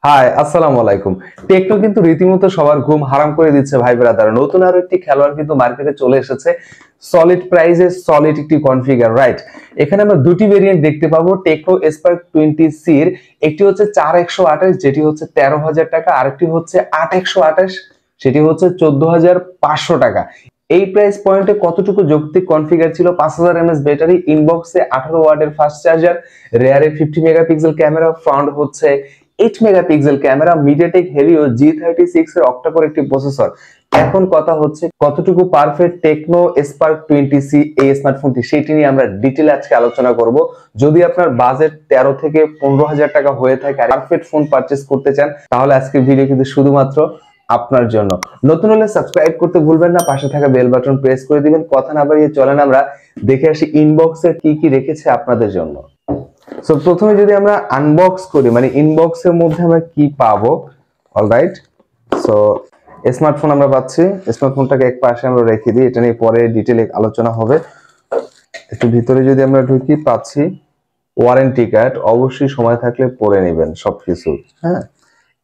High, আসসালামু আলাইকুম। Techno কিন্তু রীতিমতো সবার ঘুম হারাম করে দিচ্ছে ভাই ব্রাদার। নতুন আরো একটি খেলোয়াড় কিন্তু মার্কেটে চলে এসেছে, সলিড প্রাইসে সলিড একটি কনফিগার, রাইট? এখানে আমরা দুটি ভেরিয়েন্ট দেখতে পাবো টেকনো স্পার্ক 20C এর। একটি হচ্ছে 4128, যেটি হচ্ছে 13,000 টাকা, আরেকটি হচ্ছে 8128, সেটি হচ্ছে 14,500 টাকা। এই প্রাইস পয়েন্টে কতটুকু যৌক্তিক কনফিগার ছিল? 5000 mAh ব্যাটারি, ইনবক্সে 18 ওয়াটের ফাস্ট চার্জার, রেয়ারে 50 মেগাপিক্সেল ক্যামেরা, ফ্রন্ট হচ্ছে 8 megapixel camera, MediaTek Helio G36 এর অক্টা-কোর একটি প্রসেসর। এখন কথা হচ্ছে কতটুকু পারফেক্ট টেকনো স্পার্ক 20C এই স্মার্টফোনটি, সেটি নিয়ে আমরা ডিটেইলে আজকে আলোচনা করব। যদি আপনার বাজেট 13 থেকে 15,000 টাকা হয়ে থাকে আর পারফেক্ট ফোন পারচেজ করতে চান, তাহলে আজকের ভিডিও কিন্তু শুধুমাত্র আপনার জন্য। নতুন হলে সাবস্ক্রাইব করতে ভুলবেন না, পাশে থাকা বেল বাটন প্রেস করে দিবেন। কথা না বাড়িয়ে চলেন আমরা দেখে আসি ইনবক্সে কি কি রেখেছে আপনাদের জন্য। সো প্রথমে যদি আমরা আনবক্স করি, মানে ইনবক্সের মধ্যে আমরা কি পাবো। অলরাইট, সো স্মার্টফোন আমরা পাচ্ছি। স্মার্টফোনটাকে এক পাশে আমরা রেখে দিই, এটা নিয়ে পরে ডিটেইলে আলোচনা হবে। একটু ভিতরে যদি আমরা ঢুকি, পাচ্ছি ওয়ারেন্টি কার্ড, অবশ্যই সময় থাকলে পড়ে নেবেন সবকিছু। হ্যাঁ,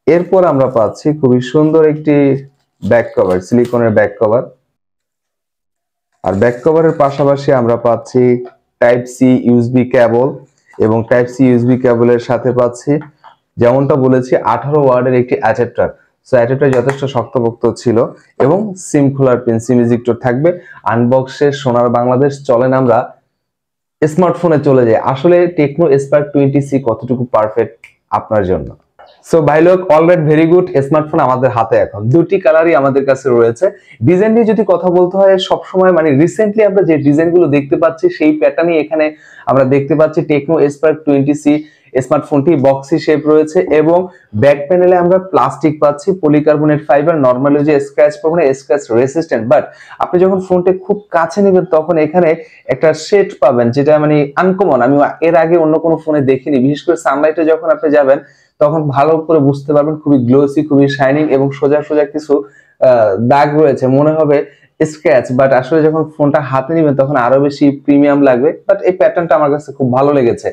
এরপর আমরা পাচ্ছি খুবই সুন্দর একটি ব্যাক কভার, সিলিকনের ব্যাক কভার। আর ব্যাক কভারের পাশাপাশি আমরা পাচ্ছি টাইপ সি ইউএসবি কেবল, এবং টাইপ সি ইউএসবি কেবলের সাথে পাচ্ছি, যেমনটা বলেছি, 18 ওয়াটের একটি অ্যাডাপ্টার। সো অ্যাডাপ্টার যথেষ্ট শক্তপোক্ত ছিল, এবং সিম খোলার পিন, সিম ইজেক্টর থাকবে। আনবক্সে সোনার বাংলাদেশ। চলেন আমরা স্মার্টফোনে চলে যাই, আসলে টেকনো স্পার্ক 20C কতটুকু পারফেক্ট আপনার জন্য। সো ভাই লোক, অলরাইট, ভেরি গুড। স্মার্টফোন আমাদের হাতে এখন দুটি কালারই আমাদের কাছে রয়েছে। ডিজাইন নিয়ে যদি কথা বলতে হয়, সবসময় মানে রিসেন্টলি আমরা যে ডিজাইনগুলো দেখতে পাচ্ছি সেই প্যাটার্নই এখানে আমরা দেখতে পাচ্ছি। টেকনো স্পার্ক 20C স্মার্টফোনটি বক্সি শেপ রয়েছে, এবং ব্যাক প্যানেলে আমরা প্লাস্টিক পাচ্ছি, পলিকার্বনেট ফাইবার। নরমালি যে স্ক্র্যাচ পাবো না, স্ক্র্যাচ রেসিস্ট্যান্ট, বাট আপনি যখন ফোনটা খুব কাছে নেবেন তখন এখানে একটা শেড পাবেন, যেটা মানে আনকমন। আমি এর আগে অন্য কোনো ফোনে দেখিনি। বিশেষ করে সানলাইটে যখন আপনি যাবেন তখন ভালো করে বুঝতে পারবেন, খুবই গ্লোসি, খুবই শাইনিং, এবং সোজা সোজা কিছু দাগ রয়েছে, মনে হবে স্ক্র্যাচ, বাট আসলে যখন ফোনটা হাতে নেবেন তখন আরো বেশি প্রিমিয়াম লাগবে। বাট এই প্যাটার্নটা আমার কাছে খুব ভালো লেগেছে,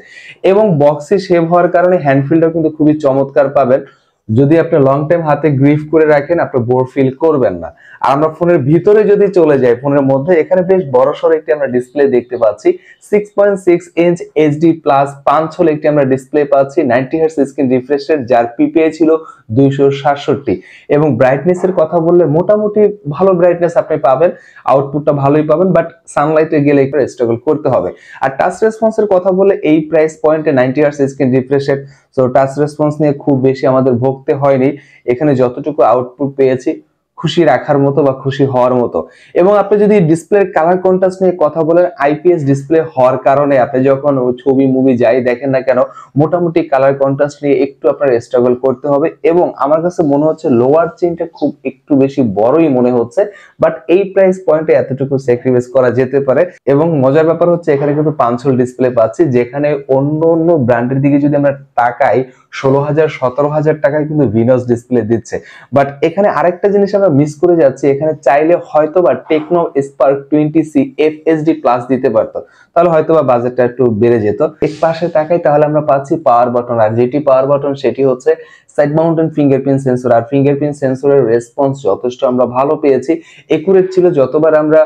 এবং বক্সি শেপ হওয়ার কারণে হ্যান্ডফিলটাও কিন্তু খুবই চমৎকার পাবেন। যদি আপনি লং টাইম হাতে গ্রিপ করে রাখেন, আপনি বোর ফিল করবেন না। আর আমরা ফোনের ভিতরে যদি চলে যাই, ফোনের মধ্যে এখানে বেশ বড়সড় একটি আমরা ডিসপ্লে দেখতে পাচ্ছি। 6.6 ইঞ্চ এইচডি প্লাস পাঞ্চ হলে একটি আমরা ডিসপ্লে পাচ্ছি। 90 হার্টজ স্ক্রিন রিফ্রেশ রেট, যার পিপিআই ছিল 267, এবং ব্রাইটনেসের কথা বললে মোটামুটি ভালো ব্রাইটনেস আপনি পাবেন, আউটপুটটা ভালোই পাবেন, বাট সানলাইটে গেলে একটু স্ট্রাগল করতে হবে। আর টাচ রেসপন্সের কথা বলে এই প্রাইস পয়েন্টে 90 hertz screen refresh rate, so touch response নিয়ে খুব বেশি আমাদের ভোগতে হয়নি। এখানে যতটুকু আউটপুট পেয়েছি খুশি রাখার মতো বা খুশি হওয়ার মতো। এবং আপনি যদি ডিসপ্লের কালার কন্ট্রাস্ট নিয়ে কথা বলেন, আইপিএস ডিসপ্লে হওয়ার কারণে আপনি যখন ছবি মুভি যাই দেখেন না কেন, মোটামুটি কালার কন্ট্রাস্ট নিয়ে একটু আপনার স্ট্রাগল করতে হবে। এবং আমার কাছে মনে হচ্ছে লোয়ার চেইনটা খুব একটু বেশি বড়ই মনে হচ্ছে, বাট এই প্রাইস পয়েন্টে এতটুকু স্যাক্রিফাইস করা যেতে পারে। এবং মজার ব্যাপার হচ্ছে এখানে কিন্তু 5 হোল ডিসপ্লে পাচ্ছি, যেখানে অন্য অন্য ব্র্যান্ডের দিকে যদি আমরা তাকাই 16,000 17,000 টাকায় কিন্তু ভিনাস ডিসপ্লে দিচ্ছে। বাট এখানে আরেকটা জিনিস আমরা মিস করে যাচ্ছি, এখানে চাইলে হয়তোবা techno Spark 20C FSD plus দিতে পারতো, তাহলে হয়তোবা বাজেটটা একটু বেড়ে যেত। এক পাশে তাকাই তাহলে আমরা পাচ্ছি পাওয়ার বাটন, আর যেটি পাওয়ার বাটন সেটি হচ্ছে সাইড মাউন্টেন ফিঙ্গারপ্রিন্ট সেন্সর। আর ফিঙ্গারপ্রিন্ট সেন্সরের রেসপন্স যথেষ্ট আমরা ভালো পেয়েছি, একুরেট ছিল। যতবার আমরা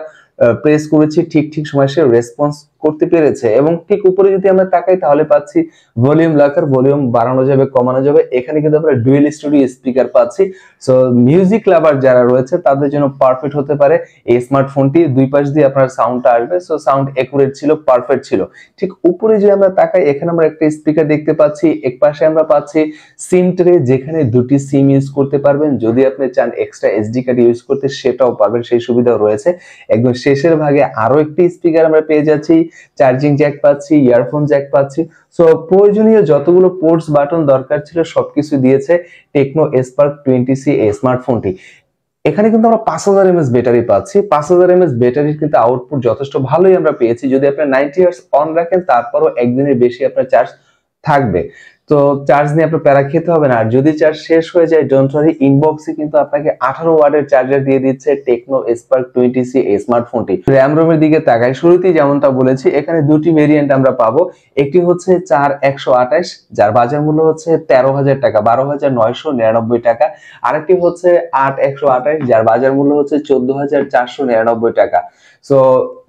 প্রেস করেছি ঠিক ঠিক সময় সে রেসপন্স করতে পেরেছে। এবং ঠিক উপরে যদি আমরা তাকাই তাহলে পাচ্ছি ভলিউম লকার, ভলিউম বাড়ানো যাবে, কমানো যাবে। এখানে কিন্তু আমরা ডুয়েল স্টুডিও স্পিকার পাচ্ছি। সো মিউজিক লাভার যারা রয়েছে তাদের জন্য পারফেক্ট হতে পারে এই স্মার্টফোনটি। দুই পাশ দিয়ে আপনার সাউন্ডটা আসবে, সো সাউন্ড একুরেট ছিল, পারফেক্ট ছিল। ঠিক উপরে যদি আমরা তাকাই, এখানে আমরা একটা স্পিকার দেখতে পাচ্ছি। এক পাশে আমরা পাচ্ছি সিম ট্রে, যেখানে দুটি সিম ইউজ করতে পারবেন। যদি আপনি চান এক্সট্রা এসডি কার্ড ইউজ করতে সেটাও পারবেন, সেই সুবিধাও রয়েছে। একদম শেষের ভাগে আরো একটি স্পিকার আমরা পেয়ে যাচ্ছি, চার্জিং জ্যাক পাচ্ছি, ইয়ারফোন জ্যাক পাচ্ছি। সো প্রয়োজনীয় যতগুলো পোর্টস বাটন দরকার ছিল সবকিছু দিয়েছে টেকনো স্পার্ক 20C এই স্মার্টফোনটি। এখানে কিন্তু আমরা 5000 mAh ব্যাটারি পাচ্ছি। 5000 mAh ব্যাটারির কিন্তু আউটপুট যথেষ্ট ভালোই আমরা পেয়েছি। যদি আপনি 90 হার্টজ অন রাখেন তারপরও একদিনের বেশি আপনার চার্জ থাকবে। তো চার্জ নিয়ে আপনার প্যারা খেতে হবে না। আর যদি চার্জ শেষ হয়ে যায় ডোন্ট ওয়ারি, ইনবক্সে কিন্তু আপনাকে 18 ওয়াটের চার্জার দিয়ে দিচ্ছে টেকনো স্পার্ক 20C এই স্মার্টফোনটি। র‍্যাম রোমের দিকে তাকাই, শুরুতেই যেমনটা বলেছি এখানে দুটি ভেরিয়েন্ট আমরা পাবো। একটি হচ্ছে 4128 যার বাজার মূল্য হচ্ছে 13,000 টাকা, 12,999 টাকা। আরেকটি হচ্ছে 8128 যার বাজার মূল্য হচ্ছে 14,499 টাকা। সো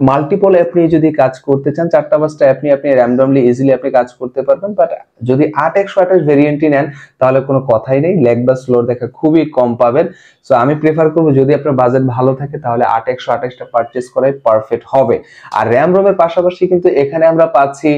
মাল্টিপল অ্যাপ নিয়ে যদি কাজ করতে চান, 4টা-5টা অ্যাপ নিয়ে আপনি র্যান্ডমলি ইজিলি আপনি কাজ করতে পারবেন। বাট যদি 8128 ভেরিয়েন্টই নেন তাহলে কোনো কথাই নেই, ল্যাগ বা স্লোর দেখা খুবই কম পাবেন। সো আমি প্রেফার করব যদি আপনার বাজেট ভালো থাকে তাহলে 8128টা পারচেজ করাই পারফেক্ট হবে। আর র‍্যাম রোমের পাশাপাশি কিন্তু এখানে আমরা পাচ্ছি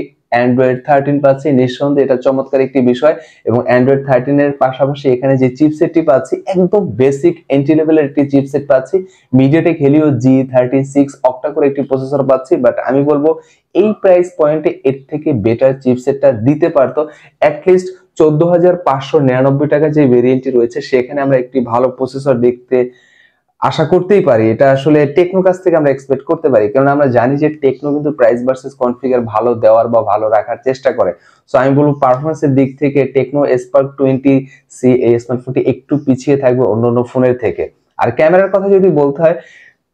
Android 13 পাচ্ছি, নিঃসন্দেহে এটা চমৎকার একটি বিষয়। এবং Android 13 এর পাশাপাশি এখানে যে চিপসেটটি পাচ্ছি একদম বেসিক এন্ট্রি লেভেলের একটি চিপসেট পাচ্ছি, MediaTek Helio G36 অক্টা করে একটি প্রসেসর পাচ্ছি। বাট আমি বলবো এই প্রাইস পয়েন্টে এর থেকে বেটার চিপসেটটা দিতে পারতো। অ্যাটলিস্ট 14,599 টাকা যে ভেরিয়েন্টটি রয়েছে সেখানে আমরা একটি ভালো প্রসেসর দেখতে আশা করতেই পারি। এটা আসলে টেকনো কাছ থেকে আমরা এক্সপেক্ট করতে পারি, কারণ আমরা জানি যে টেকনো কিন্তু প্রাইস ভার্সেস কনফিগার ভালো দেওয়ার বা ভালো রাখার চেষ্টা করে। সো আমি বলবো পারফরমেন্সের দিক থেকে টেকনো স্পার্ক 20C এই স্মার্টফোনটি একটু পিছিয়ে থাকবে অন্যান্য ফোনের থেকে। আর ক্যামেরার কথা যদি বলতে হয়,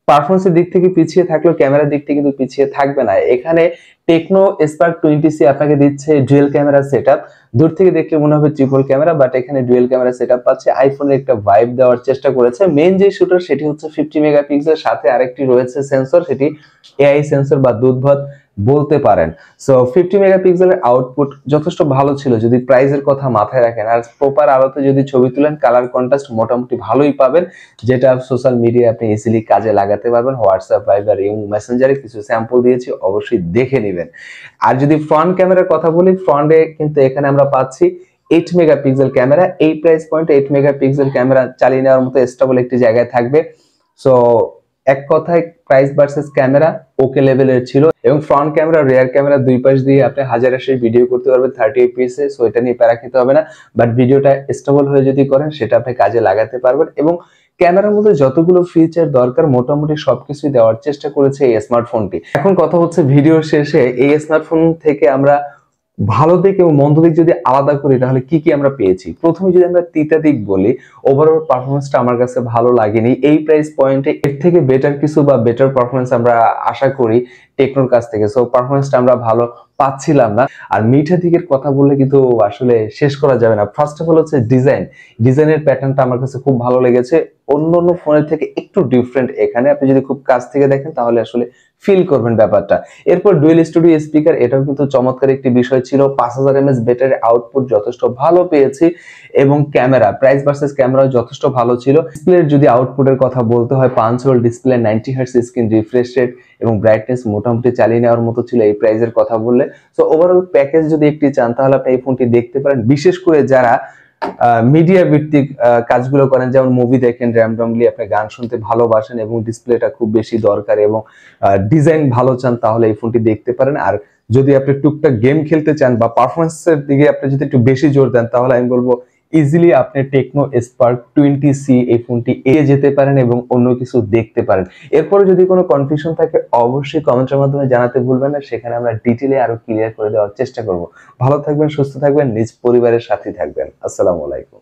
পারফরমেন্সের দিক থেকে পিছিয়ে থাকলেও ক্যামেরার দিক থেকে কিন্তু পিছিয়ে থাকবে না। এখানে টেকনো স্পার্ক 20C আপনাকে দিচ্ছে ডুয়াল ক্যামেরা সেটআপ। দূর থেকে দেখলে মনে হবে ট্রিপল ক্যামেরা, বাট এখানে ডুয়াল ক্যামেরা সেটআপ পাচ্ছে। আইফোনের একটা ভাইব দেওয়ার চেষ্টা করেছে। মেইন যে শুটার সেটি হচ্ছে 50 মেগাপিক্সেল, সাথে আরেকটি রয়েছে সেন্সর, সেটি এআই সেন্সর বা দুধভাত বলতে পারেন। সো 50 মেগাপিক্সেলের আউটপুট যথেষ্ট ভালো ছিল যদি প্রাইসের কথা মাথায় রাখেন। আর প্রপার আলোতে যদি ছবি তুলেন কালার কন্ট্রাস্ট মোটামুটি ভালোই পাবেন, যেটা সোশ্যাল মিডিয়ায় আপনি ইজিলি কাজে লাগাতে পারবেন। হোয়াটসঅ্যাপ, ভাইবার এবং মেসেঞ্জারে কিছু স্যাম্পল দিয়েছি, অবশ্যই দেখে নেবেন। আর যদি ফ্রন্ট ক্যামেরার কথা বলি, ফ্রন্টে কিন্তু এখানে আমরা পাচ্ছি 8 মেগাপিক্সেল ক্যামেরা। এই প্রাইস পয়েন্টে 8 মেগাপিক্সেল ক্যামেরা চালিয়ে নেওয়ার মতো স্টেবল একটি জায়গায় থাকবে। সো এক কথায় প্রাইস ভার্সেস ক্যামেরা ওকে লেভেলের ছিল। এবং ফ্রন্ট ক্যামেরা রিয়ার ক্যামেরা দুই পাশ দিয়ে আপনি 1080 ভিডিও করতে পারবেন 30 fps এ। সো এটা নিয়ে প্যারা খেতে হবে না। বাট ভিডিওটা স্টেবল হয়ে যদি করেন সেটা আপনি কাজে লাগাতে পারবেন। এবং ক্যামেরার মধ্যে যতগুলো ফিচার দরকার মোটামুটি সবকিছুই দেওয়ার চেষ্টা করেছে এই স্মার্টফোনটি। এখন কথা হচ্ছে ভিডিও শেষে এই স্মার্টফোন থেকে আমরা ভালো দিক এবং মন্দ দিক যদি আলাদা করি তাহলে কি কি আমরা পেয়েছি। প্রথমে যদি আমরা তিতা দিক বলি, ওভারঅল পারফরমেন্সটা আমার কাছে ভালো লাগেনি। এই প্রাইস পয়েন্টে এর থেকে বেটার কিছু বা বেটার পারফরমেন্স আমরা আশা করি টেকনোর কাছ থেকে। সো পারফরমেন্সটা আমরা ভালো পাচ্ছিলাম না। আর মিঠা দিকের কথা বললে কিন্তু আসলে শেষ করা যাবে না। ফার্স্ট অফ অল হচ্ছে ডিজাইনের প্যাটার্নটা আমার কাছে খুব ভালো লেগেছে, অন্যান্য ফোনের থেকে একটু ডিফারেন্ট। এখানে আপনি যদি খুব কাছ থেকে দেখেন তাহলে আসলে ফিল করবেন ব্যাপারটা। এরপর ডুয়েল স্টুডিও স্পিকার, এটাও কিন্তু চমৎকার একটি বিষয় ছিল। 5000 mAh ব্যাটারি আউটপুট যথেষ্ট ভালো পেয়েছি। এবং ক্যামেরা প্রাইস ভার্সেস ক্যামেরাও যথেষ্ট ভালো ছিল। ডিসপ্লের যদি আউটপুটের কথা বলতে হয়, 5 volt display, 90 hertz screen refresh rate এবং ব্রাইটনেস মোটামুটি চালিয়ে নেওয়ার মতো ছিল এই প্রাইসের কথা বললে। সো ওভারঅল প্যাকেজ যদি একটি চান তাহলে আপনি এই ফোনটি দেখতে পারেন। বিশেষ করে যারা মিডিয়া ভিত্তিক কাজগুলো করেন, যেমন মুভি দেখেন, র্যান্ডমলি আপনি গান শুনতে ভালোবাসেন এবং ডিসপ্লেটা খুব বেশি দরকার এবং ডিজাইন ভালো চান তাহলে এই ফোনটি দেখতে পারেন। আর যদি আপনি টুকটাক গেম খেলতে চান বা পারফরমেন্সের দিকে আপনি যদি একটু বেশি জোর দেন তাহলে আমি বলবো ইজিলি আপনি টেকনো স্পার্ক 20C এই ফোনটি এড়িয়ে যেতে পারেন এবং অন্য কিছু দেখতে পারেন। এরপরে যদি কোনো কনফিউশন থাকে অবশ্যই কমেন্টের মাধ্যমে জানাতে ভুলবেন না, সেখানে আমরা ডিটেইলে আরো ক্লিয়ার করে দেওয়ার চেষ্টা করব। ভালো থাকবেন, সুস্থ থাকবেন, নিজ পরিবারের সাথে থাকবেন। আসসালামু আলাইকুম।